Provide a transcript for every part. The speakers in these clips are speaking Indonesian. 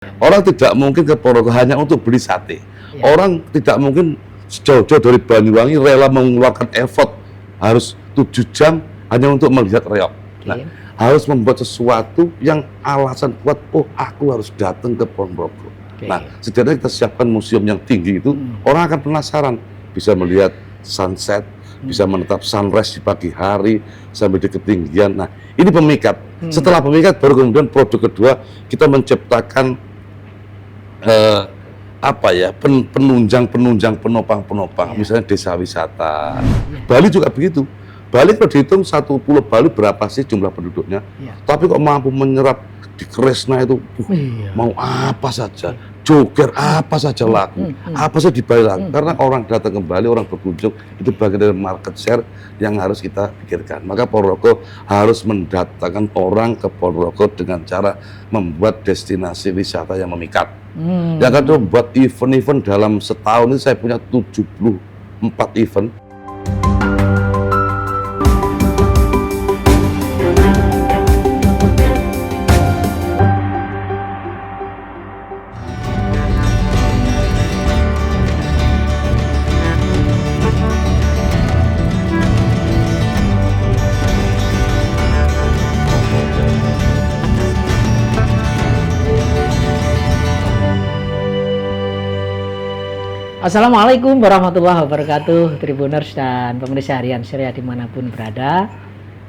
Orang tidak mungkin ke Ponorogo hanya untuk beli sate. Ya. Orang tidak mungkin jauh-jauh dari Banyuwangi rela mengeluarkan effort harus 7 jam hanya untuk melihat reok. Nah, harus membuat sesuatu yang alasan kuat, oh aku harus datang ke Ponorogo. Nah, setidaknya kita siapkan museum yang tinggi itu, orang akan penasaran, bisa melihat sunset, bisa menetap sunrise di pagi hari sampai di ketinggian. Nah, ini pemikat. Setelah pemikat, baru kemudian produk kedua kita menciptakan penunjang penopang, misalnya desa wisata. Bali juga begitu. Bali kalau dihitung satu pulau Bali berapa sih jumlah penduduknya? Tapi kok mampu menyerap di Kresna itu mau apa saja, joger apa saja laku, apa saja di Bali laku. Karena orang datang ke Bali, orang berkunjung, itu bagian dari market share yang harus kita pikirkan. Maka Ponorogo harus mendatangkan orang ke Ponorogo dengan cara membuat destinasi wisata yang memikat. Yang kedua, buat event-event dalam setahun ini saya punya 74 event. Assalamualaikum warahmatullahi wabarakatuh, Tribuners dan pemirsa harian Surya dimanapun berada.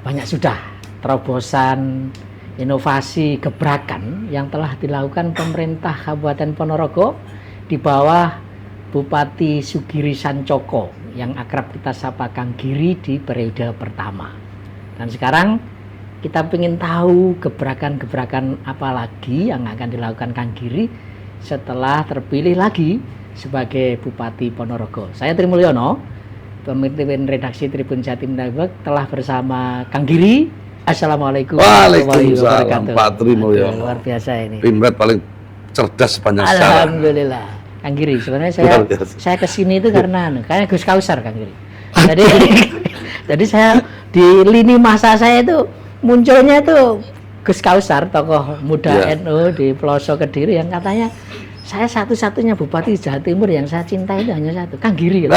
Banyak sudah terobosan inovasi gebrakan yang telah dilakukan pemerintah Kabupaten Ponorogo di bawah Bupati Sugiri Sancoko yang akrab kita sapa Kang Giri di periode pertama. Dan sekarang kita ingin tahu gebrakan-gebrakan apa lagi yang akan dilakukan Kang Giri setelah terpilih lagi sebagai Bupati Ponorogo. Saya Tri Mulyono, pemimpin redaksi Tribun Jatim Network, telah bersama Kang Giri. Assalamualaikum warahmatullahi wabarakatuh. Pak Tri Mulyono. Luar biasa ini. Pimret paling cerdas sepanjang sejarah. Alhamdulillah. Kang Giri, sebenarnya saya kesini itu karena kayak Gus Kausar, Kang Giri. Jadi saya di lini masa saya itu munculnya itu Gus Kausar, tokoh muda NU di pelosok Kediri yang katanya saya satu-satunya Bupati Jawa Timur yang saya cintai itu hanya satu, Kang Giri.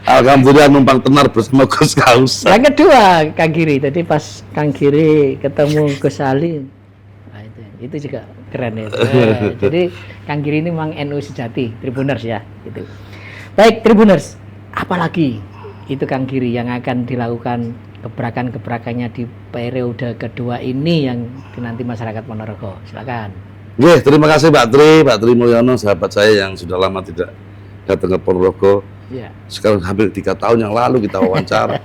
Alhamdulillah numpang tenar bersama Gus Kausar. Yang kedua Kang Giri, jadi pas Kang Giri ketemu Gus Ali, nah itu juga keren ya. Jadi Kang Giri ini memang NU sejati, Tribuners ya. Gitu. Baik Tribuners, apalagi itu Kang Giri yang akan dilakukan gebrakan-gebrakannya di periode kedua ini yang dinanti masyarakat Ponorogo. Silakan. Terima kasih Pak Tri Mulyono, sahabat saya yang sudah lama tidak datang ke Ponorogo. Sekarang hampir 3 tahun yang lalu kita wawancara.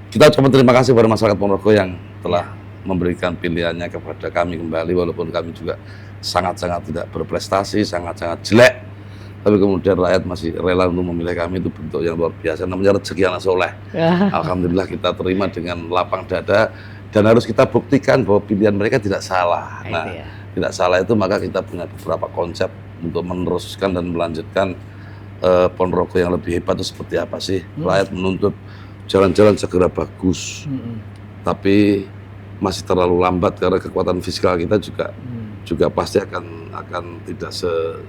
Kita ucapkan terima kasih kepada masyarakat Ponorogo yang telah memberikan pilihannya kepada kami kembali, walaupun kami juga sangat-sangat tidak berprestasi, sangat-sangat jelek. Tapi kemudian rakyat masih rela untuk memilih kami, itu bentuk yang luar biasa. Namanya rezeki anak soleh. Alhamdulillah kita terima dengan lapang dada. Dan harus kita buktikan bahwa pilihan mereka tidak salah. Nah, tidak salah itu maka kita punya beberapa konsep untuk meneruskan dan melanjutkan Ponorogo yang lebih hebat itu seperti apa sih. Rakyat menuntut jalan-jalan segera bagus, tapi masih terlalu lambat karena kekuatan fiskal kita juga pasti akan tidak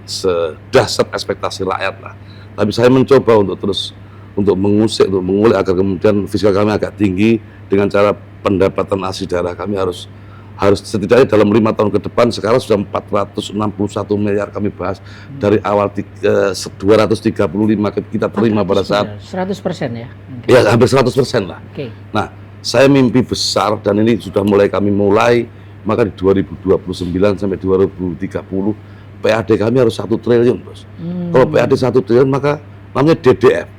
sedahsyat ekspektasi rakyat lah. Tapi saya mencoba untuk terus untuk mengusik, untuk mengulik agar kemudian fiskal kami agak tinggi dengan cara pendapatan asli daerah kami harus setidaknya dalam 5 tahun ke depan. Sekarang sudah 461 miliar kami bahas dari awal 235 kita terima pada saat 100% ya? Ya hampir 100% lah. Nah, saya mimpi besar dan ini sudah kami mulai, maka di 2029 sampai 2030 PAD kami harus 1 triliun bos. Kalau PAD 1 triliun maka namanya DDF,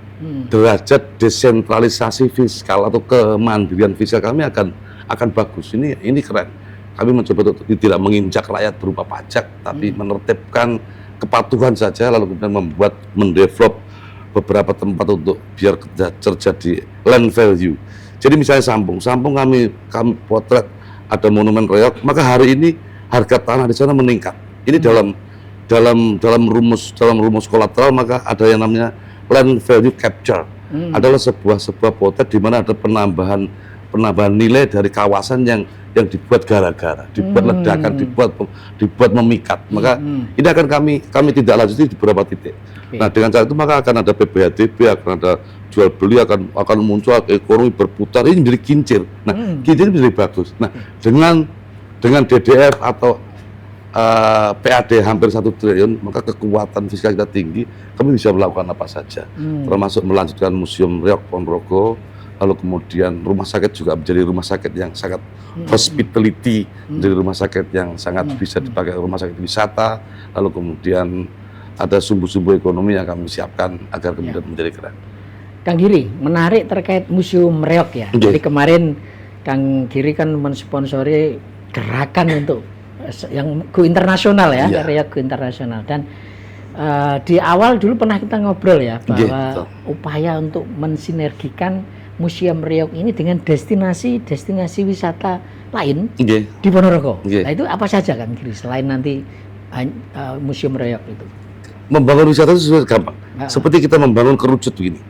derajat desentralisasi fiskal atau kemandirian fiskal kami akan bagus. Ini keren. Kami mencoba untuk tidak menginjak rakyat berupa pajak, tapi menertibkan kepatuhan saja, lalu kemudian mendevelop beberapa tempat untuk biar terjadi land value. Jadi misalnya Sampung kami potret ada monumen reok, maka hari ini harga tanah di sana meningkat. Ini dalam rumus kolateral, maka ada yang namanya land value capture. Adalah sebuah potret di mana ada penambahan penambahan nilai dari kawasan yang dibuat gara-gara, dibuat ledakan, dibuat memikat. Maka ini akan kami tidak lanjuti di beberapa titik. Nah, dengan cara itu maka akan ada PBHDB, akan ada jual beli, akan muncul ekonomi berputar, ini menjadi kincir. Nah, kincir menjadi bagus. Nah, dengan DDF atau PAD hampir 1 triliun, maka kekuatan fiskal kita tinggi, kami bisa melakukan apa saja, termasuk melanjutkan Museum Reog Ponorogo, lalu kemudian rumah sakit juga menjadi rumah sakit yang sangat hospitality, menjadi rumah sakit yang sangat bisa dipakai rumah sakit wisata, lalu kemudian ada sumbu-sumbu ekonomi yang kami siapkan agar kemudian menjadi keren. Kang Giri, menarik terkait Museum Reog ya. Jadi kemarin Kang Giri kan mensponsori gerakan untuk yang go internasional ya, Reog go internasional. Dan di awal dulu pernah kita ngobrol ya bahwa upaya untuk mensinergikan Museum Reog ini dengan destinasi wisata lain di Ponorogo. Nah itu apa saja Kang Giri selain nanti Museum Reog itu? Membangun wisata itu sudah gampang. Seperti kita membangun kerucut begini.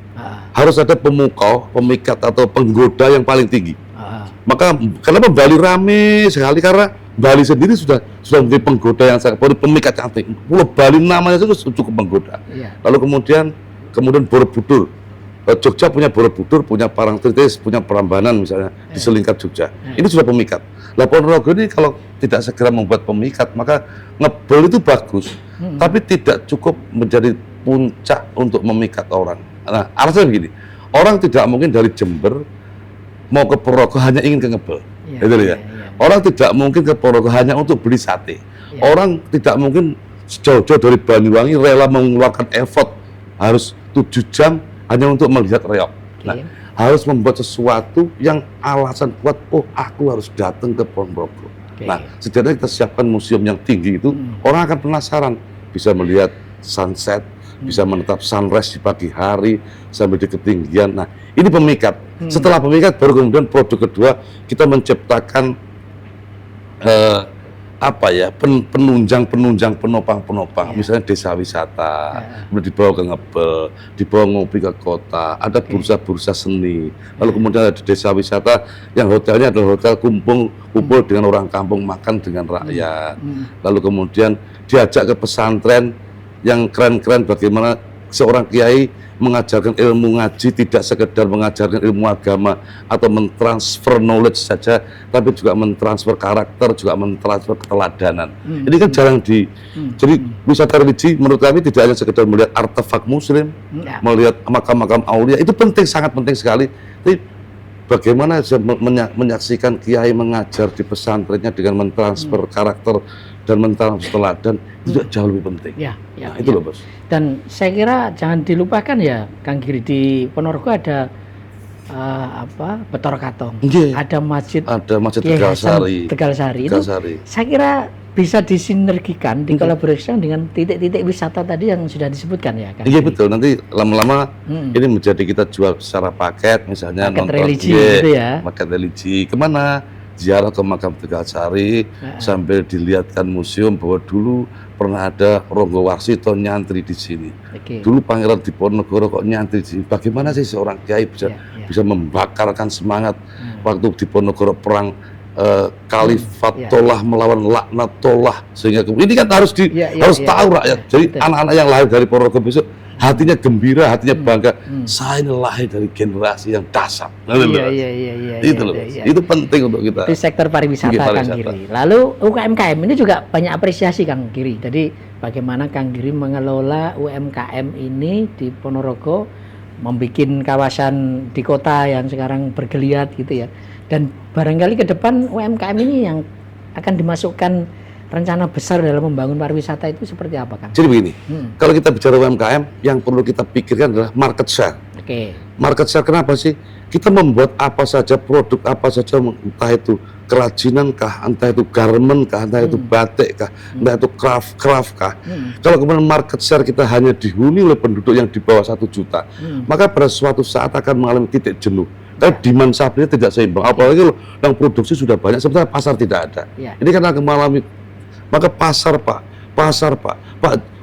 Harus ada pemukau, pemikat atau penggoda yang paling tinggi. Maka kenapa Bali rame sekali, karena Bali sendiri sudah menjadi penggoda yang sangat, pemikat cantik. Pulau Bali namanya itu cukup menggoda. Lalu kemudian Borobudur. Jogja punya Borobudur, punya Parangtritis, punya Prambanan misalnya di selingkar Jogja. Ini sudah pemikat. Lah Ponorogo ini kalau tidak segera membuat pemikat, maka ngebel itu bagus, tapi tidak cukup menjadi puncak untuk memikat orang. Nah, alasannya begini, orang tidak mungkin dari Jember mau ke Ponorogo hanya ingin ke ngebel, gitu ya. Orang tidak mungkin ke Ponorogo hanya untuk beli sate. Orang tidak mungkin jauh-jauh dari Banyuwangi rela mengeluarkan effort harus 7 jam hanya untuk melihat reog. Nah, harus membuat sesuatu yang alasan kuat, oh aku harus datang ke Ponorogo. Nah, setidaknya kita siapkan museum yang tinggi itu, orang akan penasaran, bisa melihat sunset, bisa menetap sunrise di pagi hari sampai di ketinggian. Nah, ini pemikat. Setelah pemikat, baru kemudian produk kedua, kita menciptakan penunjang penopang, misalnya desa wisata, kemudian dibawa ke ngebel, dibawa ngopi ke kota, ada bursa-bursa seni, lalu kemudian ada desa wisata yang hotelnya adalah hotel kumpul dengan orang kampung, makan dengan rakyat, lalu kemudian diajak ke pesantren yang keren-keren, bagaimana seorang kiai mengajarkan ilmu ngaji, tidak sekedar mengajarkan ilmu agama atau mentransfer knowledge saja, tapi juga mentransfer karakter, juga mentransfer keteladanan. Ini kan jarang jadi wisata religi menurut kami tidak hanya sekedar melihat artefak muslim, melihat makam-makam aulia, itu penting, sangat penting sekali. Tapi bagaimana menyaksikan kiai mengajar di pesantrennya dengan mentransfer karakter dan mentransfer teladan, itu jauh lebih penting. Nah, itu loh Bos. Dan saya kira jangan dilupakan ya Kang Giri, di Ponorogo ada Betor Katong, ada masjid Tegal Sari. Itu saya kira bisa disinergikan, dikolaborasikan dengan titik-titik wisata tadi yang sudah disebutkan ya Kang. Iya betul, nanti lama-lama ini menjadi kita jual secara paket, misalnya paket religi gitu ya. Paket religi kemana? Ziarah ke makam Tegal Sari, sambil dilihatkan museum bahwa dulu pernah ada Ronggo Warsito nyantri di sini. Dulu Pangeran Diponegoro kok nyantri di sini. Bagaimana sih seorang kiai bisa membakarkan semangat waktu Diponegoro perang Kalifatullah melawan Laknatullah, sehingga ini kan harus tahu rakyat. Jadi anak-anak yang lahir dari Ponorogo besok hatinya gembira, hatinya bangga. Saya ini lahir dari generasi yang dasar. Itu loh. Itu penting untuk kita. Itu sektor pariwisata Kang Giri. Lalu UMKM ini juga banyak apresiasi Kang Giri. Jadi bagaimana Kang Giri mengelola UMKM ini di Ponorogo, membuat kawasan di kota yang sekarang bergeliat gitu ya. Dan barangkali ke depan UMKM ini yang akan dimasukkan rencana besar dalam membangun pariwisata itu seperti apa Kang? Jadi begini, kalau kita bicara UMKM, yang perlu kita pikirkan adalah market share. Market share kenapa sih? Kita membuat apa saja, produk apa saja, entah itu kerajinan kah, entah itu garment kah, entah itu batik kah, entah itu craft kah. Kalau kemudian market share kita hanya dihuni oleh penduduk yang di bawah 1 juta, maka pada suatu saat akan mengalami titik jenuh. Karena demand supply tidak seimbang, apalagi yang produksi sudah banyak, sementara pasar tidak ada. Ini kan akan mengalami, maka pasar Pak,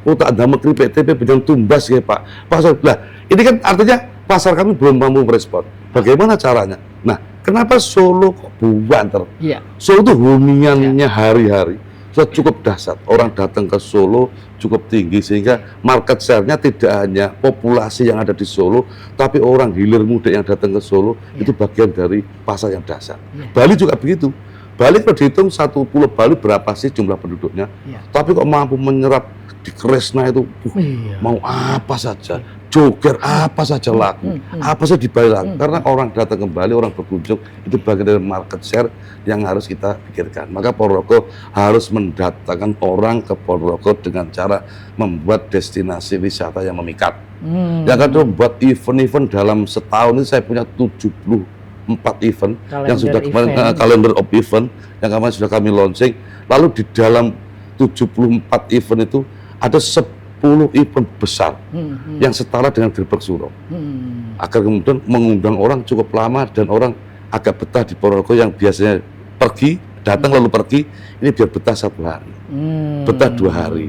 Kota Damekri PTP bidang tumbas ya Pak, pasar. Nah, ini kan artinya pasar kami belum mampu merespon. Bagaimana caranya? Nah, Kenapa Solo kok banter? Iya. Solo itu huniannya hari-hari sudah cukup dahsyat. Orang datang ke Solo cukup tinggi sehingga market share-nya tidak hanya populasi yang ada di Solo, tapi orang hilir muda yang datang ke Solo itu bagian dari pasar yang dahsyat. Bali juga begitu. Bali kalau dihitung satu pulau Bali berapa sih jumlah penduduknya? Tapi kok mampu menyerap di Kresna itu mau apa saja, joger apa saja laku, apa saja Bali laku. Karena orang datang ke Bali, orang berkunjung itu bagian dari market share yang harus kita pikirkan. Maka Ponorogo harus mendatangkan orang ke Ponorogo dengan cara membuat destinasi wisata yang memikat. Yang kedua, buat event-event dalam setahun ini saya punya 74 event yang sudah kemarin calendar of event yang kemarin sudah kami launching. Lalu di dalam 74 event itu ada 10 event besar yang setara dengan Grebek Suro, agar kemudian mengundang orang cukup lama dan orang agak betah di Ponorogo yang biasanya pergi, datang lalu pergi, ini biar betah 1 hari, betah 2 hari,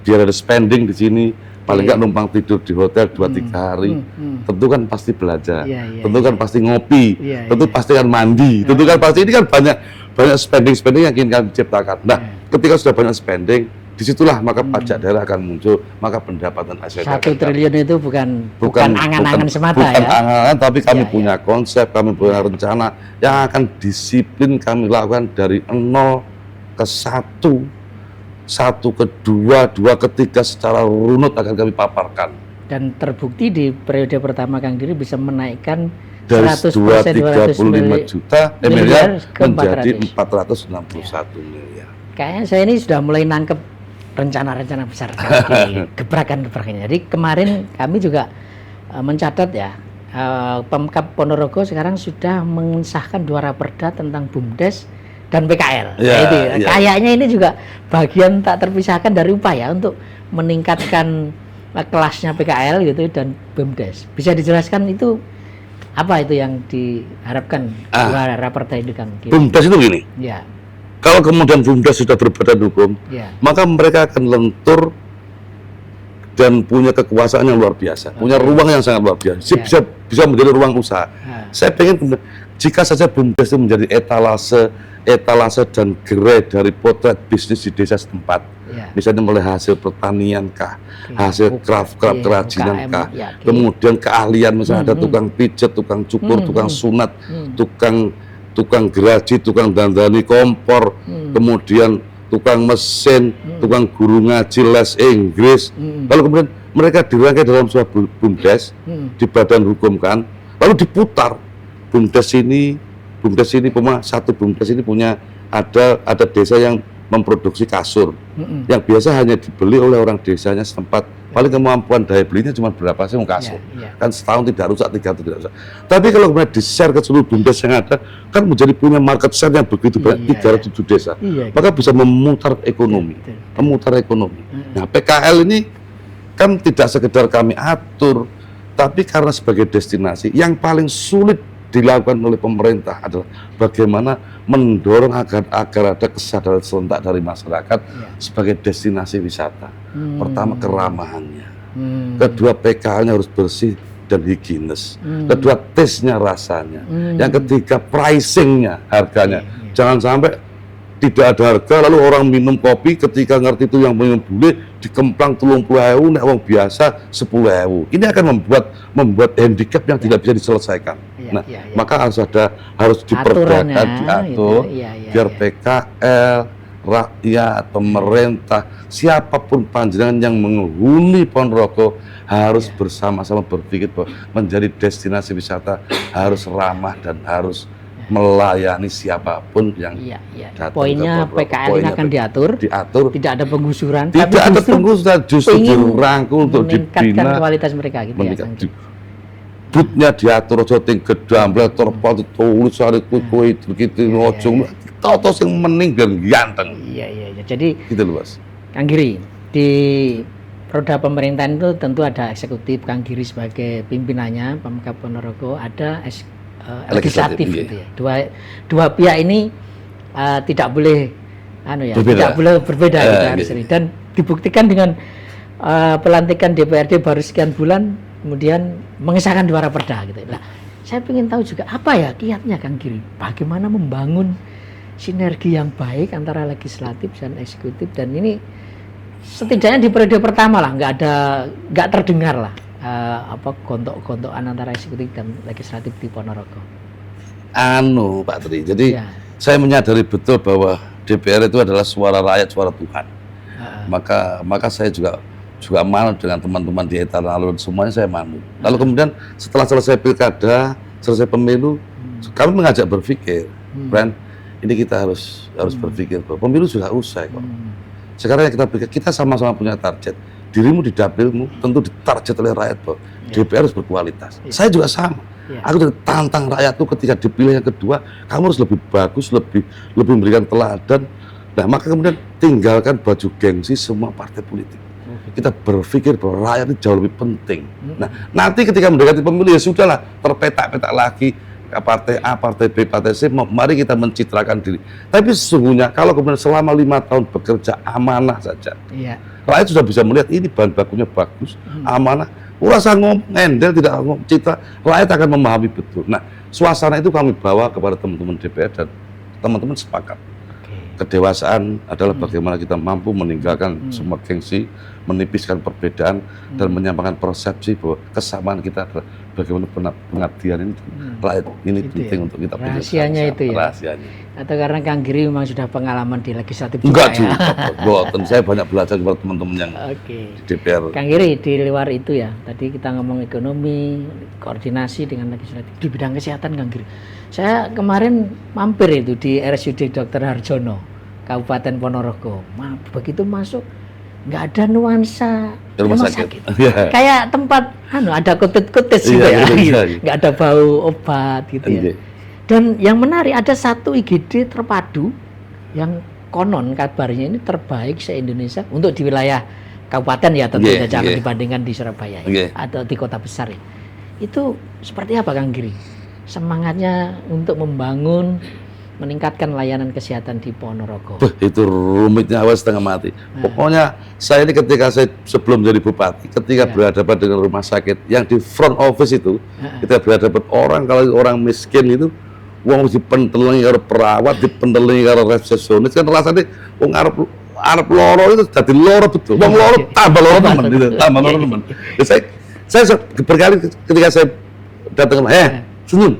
biar ada spending di sini, paling nggak numpang tidur di hotel 2-3 hari, tentu kan pasti belajar, tentu kan pasti ngopi, tentu pasti kan mandi, tentu kan pasti ini kan banyak spending yang ingin kami ciptakan. Nah, ketika sudah banyak spending, disitulah maka pajak daerah akan muncul, maka pendapatan asli 1 triliun itu bukan angan-angan semata bukan ya. angan-angan, tapi kami punya konsep, kami punya rencana yang akan disiplin kami lakukan dari 0 ke 1, 1 ke 2, 2 ke 3 secara runut akan kami paparkan. Dan terbukti di periode pertama Kang Giri bisa menaikkan dari 100% 235 juta miliar menjadi 461 miliar. Kayaknya saya ini sudah mulai nangkep rencana-rencana besar gebrakan-gebrakannya. Jadi kemarin kami juga mencatat ya, Pemkab Ponorogo sekarang sudah mengesahkan 2 raperda tentang BUMDes dan PKL. Kayaknya ini juga bagian tak terpisahkan dari upaya untuk meningkatkan kelasnya PKL gitu dan BUMDes. Bisa dijelaskan itu apa itu yang diharapkan 2 raperda itu Kang? BUMDes itu gini. Ya. Kalau kemudian BUMDes sudah berbadan hukum, maka mereka akan lentur dan punya kekuasaan yang luar biasa, punya ruang yang sangat luar biasa, bisa menjadi ruang usaha. Saya pengen jika saja BUMDes itu menjadi etalase dan gerai dari potret bisnis di desa setempat, misalnya mulai hasil pertanian kah, hasil craft kerajinan kah, kemudian keahlian misalnya ada tukang pijat, tukang cukur, tukang sunat, tukang geraji, tukang dandani kompor, kemudian tukang mesin, tukang guru ngaji, les Inggris. Lalu kemudian mereka dirangkai dalam sebuah BUMDes, di badan hukum kan, lalu diputar. BUMDes ini satu BUMDes ini punya ada desa yang memproduksi kasur, yang biasa hanya dibeli oleh orang desanya setempat. Paling kemampuan daya belinya cuma berapa sih mau kasur, kan setahun tidak rusak, 3 tahun tidak rusak. Tapi kalau kemudian di-share ke seluruh BUMDes yang ada, kan menjadi punya market share yang begitu banyak, 307 desa, maka bisa memutar ekonomi, Nah, PKL ini kan tidak sekedar kami atur, tapi karena sebagai destinasi yang paling sulit dilakukan oleh pemerintah adalah bagaimana mendorong agar ada kesadaran serentak dari masyarakat sebagai destinasi wisata. Pertama, keramahannya. Kedua, PKL-nya harus bersih dan higienis. Kedua, taste-nya, rasanya. Yang ketiga, pricing-nya, harganya. Jangan sampai tidak ada harga lalu orang minum kopi ketika ngerti itu yang minum bule dikemplang 30.000, nek wong biasa 10.000. Ini akan membuat handicap yang tidak bisa diselesaikan. Maka harus diperdakan, diatur biar PKL, rakyat, pemerintah, siapapun panjenengan yang menghuni Ponorogo harus bersama-sama berpikir bahwa menjadi destinasi wisata harus ramah dan harus melayani siapapun yang datang. Poinnya PKL ini akan diatur, tidak ada penggusuran, tidak ada penggusuran, justru dirangkul untuk meningkatkan kualitas mereka gitu ya. Butnya diatur aja ting gedambel terpal tulis hari kuwi begitu ojo toto sing mening dan ganteng. Iya. Jadi gitu loh, Mas. Kang Giri, di roda pemerintahan itu tentu ada eksekutif, Kang Giri sebagai pimpinannya, Pemkab Ponorogo, ada legislatif gitu ya. Dua pihak ini tidak boleh tidak boleh berbeda gitu. Dan dibuktikan dengan pelantikan DPRD baru sekian bulan kemudian mengesahkan 2 raperda gitu. Nah, saya ingin tahu juga apa ya kiatnya Kang Giri, bagaimana membangun sinergi yang baik antara legislatif dan eksekutif, dan ini setidaknya di periode pertama lah nggak terdengar lah gontok-gontokan antara eksekutif dan legislatif di Ponorogo. Pak Tri, jadi Ya. saya menyadari betul bahwa DPR itu adalah suara rakyat, suara Tuhan. Maka saya juga manut dengan teman-teman di etalon alun, semuanya saya manut. Lalu kemudian setelah selesai pilkada, selesai pemilu, kami mengajak berpikir, Bran, ini kita harus berpikir bahwa pemilu sudah usai kok. Sekarang yang kita pikir, kita sama-sama punya target. Dirimu di dapilmu tentu ditarget oleh rakyat bahwa DPR harus berkualitas. Saya juga sama. Aku tantang rakyat itu ketika dipilih yang kedua, kamu harus lebih bagus, lebih memberikan teladan. Nah, maka kemudian tinggalkan baju gengsi semua partai politik. Kita berpikir bahwa rakyat itu jauh lebih penting. Nah, nanti ketika mendekati pemilu ya sudahlah, terpetak-petak lagi partai A, partai B, partai C, mari kita mencitrakan diri. Tapi sesungguhnya kalau kemudian selama 5 tahun bekerja amanah saja, rakyat sudah bisa melihat ini bahan bakunya bagus, amanah, urasa ngomel, tidak ngomong citra, rakyat akan memahami betul. Nah, suasana itu kami bawa kepada teman-teman DPR dan teman-teman sepakat. Kedewasaan adalah bagaimana kita mampu meninggalkan semua gengsi, menipiskan perbedaan, dan menyampaikan persepsi bahwa kesamaan kita adalah bagaimana pengabdian ini rakyat ini itu penting ya. untuk kita punya. Rahasianya itu ya. Rahasianya. Atau karena Kang Giri memang sudah pengalaman di legislatif Enggak juga juga, saya banyak belajar kepada teman-teman yang di DPR. Kang Giri, di luar itu ya, tadi kita ngomong ekonomi, koordinasi dengan legislatif di bidang kesehatan, Kang Giri. Saya kemarin mampir itu di RSUD Dr. Harjono, Kabupaten Ponorogo. Begitu masuk, nggak ada nuansa rumah sakit. Kayak tempat ada kutit-kutit gitu ya, nggak ada bau obat gitu ya. Dan yang menarik, ada satu IGD terpadu yang konon kabarnya ini terbaik se-Indonesia untuk di wilayah kabupaten ya, tentunya jangan dibandingkan di Surabaya ya, atau di kota besar ya. Itu seperti apa Kang Giri semangatnya untuk membangun, meningkatkan layanan kesehatan di Ponorogo? Itu rumitnya awal setengah mati. Pokoknya saya ini ketika saya sebelum jadi bupati, ketika berhadapan dengan rumah sakit yang di front office itu, kita berhadapan kalau orang miskin itu, uang dipentelengi karo perawat, dipentelengi karo resepsionis, kan rasanya uang Arab loro itu jadi loro betul. Uang loro tambah loro teman, gitu, tambah loro teman. Saya berkali ketika saya datang, senyum.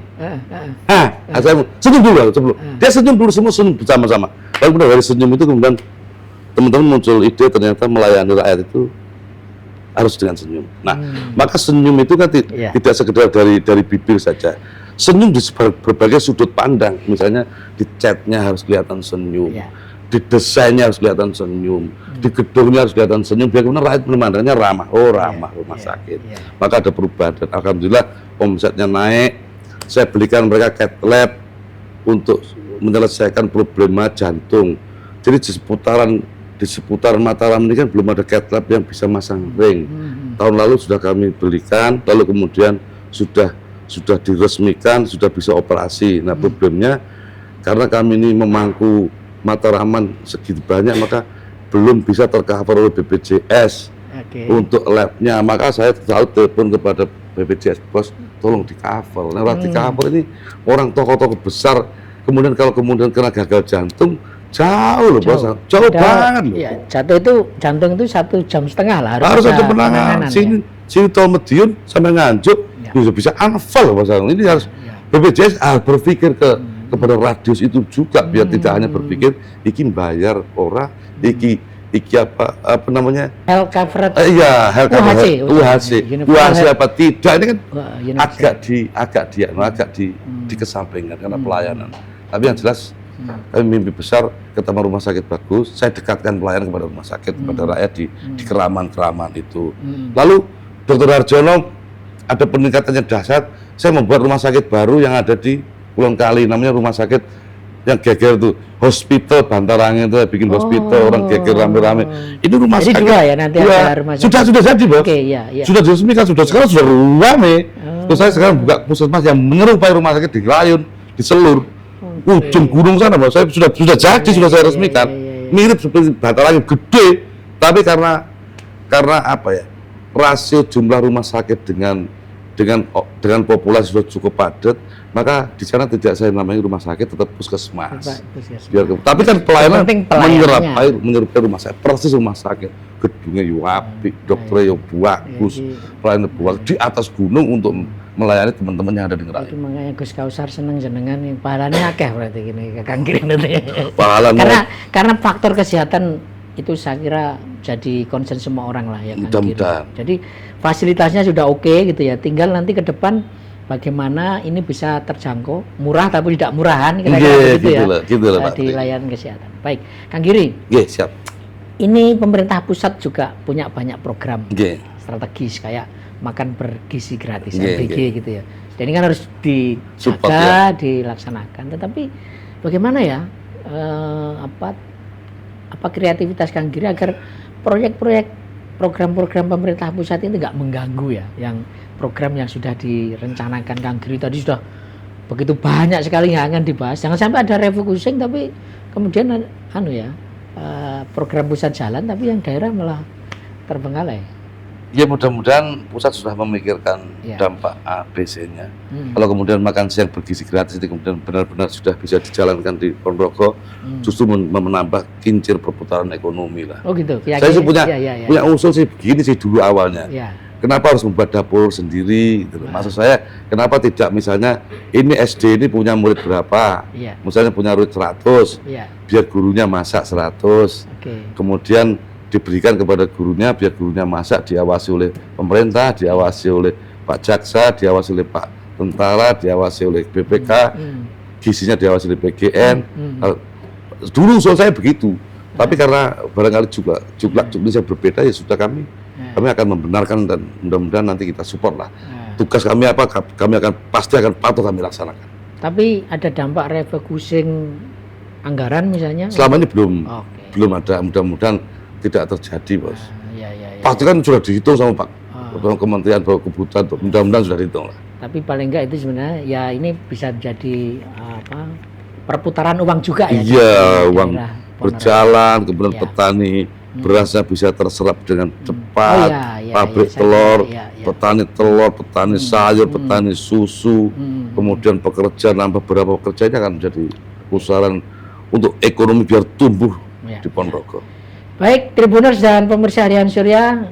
Saya senyum dulu sebelum. Dia senyum dulu, semua senyum bersama-sama. Lalu kemudian dari senyum itu kemudian teman-teman muncul ide ternyata melayani rakyat itu harus dengan senyum. Nah, maka senyum itu kan tidak sekedar dari bibir saja. Senyum di berbagai sudut pandang. Misalnya di chatnya harus kelihatan senyum. Di desainnya harus kelihatan senyum, di gedungnya harus kelihatan senyum, biar kemudian rakyat memandangnya ramah, ramah rumah sakit. Maka ada perubahan dan alhamdulillah omsetnya naik. Saya belikan mereka cath lab untuk menyelesaikan problema jantung. Jadi di seputaran Mataram ini kan belum ada cath lab yang bisa masang ring. Tahun lalu sudah kami belikan, lalu kemudian sudah diresmikan, sudah bisa operasi. Nah, problemnya karena kami ini memangku Mataraman segitu banyak, maka belum bisa tercover oleh BPJS untuk labnya. Maka saya selalu telepon kepada BPJS, bos, tolong di cover. Nah, di cover ini orang tokoh-tokoh besar, kemudian kalau kena gagal jantung, jauh loh bos, jauh banget loh. Iya, jantung itu 1,5 jam lah harus ada penanganan. Sini tol Medion sampai Nganjuk bisa anfal bos. Ini harus BPJS berpikir kepada radius itu juga, biar tidak hanya berpikir iki bayar ora, iki apa namanya health coverage, health coverage, UHC apa tidak, ini kan agak dikesampingkan karena pelayanan. Tapi yang jelas kami mimpi besar ketemu rumah sakit bagus, saya dekatkan pelayanan kepada rumah sakit, kepada rakyat di keraman itu. Lalu Dr. Harjono ada peningkatannya dahsyat, saya membuat rumah sakit baru yang ada di Pulau Kali, namanya rumah sakit yang geger itu, hospital Bantarangin itu, bikin hospital orang geger rame-rame. Ini rumah sakit. Jadi 2 ya nanti ada rumah sakit. Sudah jadi, bos. Sudah diresmikan, sekarang sudah rame. Terus saya sekarang buka puskesmas yang menyerupai rumah sakit di Rayun, di Selur, ujung gunung sana, bos. Saya sudah jadi, sudah saya resmikan. Mirip seperti Bantarangin, gede, tapi karena apa ya? Rasio jumlah rumah sakit dengan dengan populasi sudah cukup padat, maka di sana tidak saya namanya rumah sakit, tetap puskesmas. Tapi kan pelayanan menyerupai rumah sakit, persis rumah sakit, gedungnya yo apik, dokternya yo bagus, pelayanan bagus di atas gunung untuk melayani teman-teman yang ada di Ngerayun. Itu makanya Gus Kausar seneng jenengan nih, pahalanya akeh berarti gini Kang Giri nanti. Karena faktor kesehatan itu saya kira jadi concern semua orang lah ya Kang Giri. Jadi fasilitasnya sudah oke gitu ya, tinggal nanti ke depan bagaimana ini bisa terjangkau, murah tapi tidak murahan kira-kira gitu ya. Di layanan kesehatan. Baik, Kang Giri. Siap. Ini pemerintah pusat juga punya banyak program strategis kayak makan bergizi gratis MBG gitu ya. Jadi kan harus dijaga, dilaksanakan. Tetapi bagaimana ya apa kreativitas Kang Giri agar proyek-proyek program-program pemerintah pusat ini tidak mengganggu ya, yang program yang sudah direncanakan Kang Giri tadi sudah begitu banyak sekali yang akan dibahas. Jangan sampai ada refocusing tapi kemudian program pusat jalan tapi yang daerah malah terbengkalai. Ya mudah-mudahan pusat sudah memikirkan dampak ABC-nya. Kalau kemudian makan siang bergizi gratis itu kemudian benar-benar sudah bisa dijalankan di Ponorogo, justru menambah kincir perputaran ekonomi lah. Oh gitu. Saya sih punya usul sih begini sih dulu awalnya. Kenapa harus membuat dapur sendiri? Gitu. Maksud saya, kenapa tidak misalnya ini SD ini punya murid berapa? Misalnya punya murid 100, biar gurunya masak 100. Kemudian diberikan kepada gurunya, biar gurunya masak, diawasi oleh pemerintah, diawasi oleh Pak Jaksa, diawasi oleh Pak Tentara, diawasi oleh BPK, gizinya diawasi oleh PGN. Dulu usul saya begitu, tapi karena barangkali juga jumlahnya berbeda, ya sudah kami akan membenarkan dan mudah-mudahan nanti kita support lah. Tugas kami apa, kami pasti akan patuh kami laksanakan. Tapi ada dampak refocusing anggaran misalnya? Selama ini belum ada, mudah-mudahan tidak terjadi, Bos. Pasti kan sudah dihitung sama Pak Kementerian Kebutuhan, mudah-mudahan sudah dihitung lah. Tapi paling enggak itu sebenarnya ya ini bisa jadi perputaran uang juga ya. Iya, uang berjalan, kemudian petani berasnya bisa terserap dengan cepat, pabrik telur, petani telur, petani sayur, petani susu, kemudian pekerja, nambah beberapa pekerjanya akan menjadi pusaran untuk ekonomi biar tumbuh di Ponorogo. Baik, Tribuners dan pemirsa Harian Surya,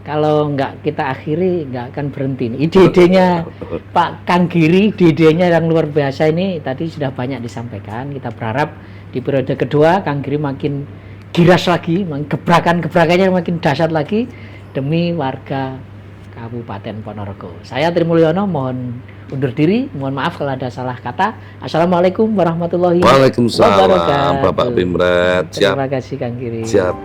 kalau nggak kita akhiri nggak akan berhenti. Ide-idenya Pak Kang Giri, ide-idenya yang luar biasa ini tadi sudah banyak disampaikan. Kita berharap di periode kedua Kang Giri makin giras lagi, gebrakannya makin dahsyat lagi demi warga Kabupaten Ponorogo. Saya Trimulyono mohon undur diri, mohon maaf kalau ada salah kata. Assalamualaikum warahmatullahi wabarakatuh. Waalaikumsalam, Bapak Pimret. Terima kasih Kang Giri. Siap.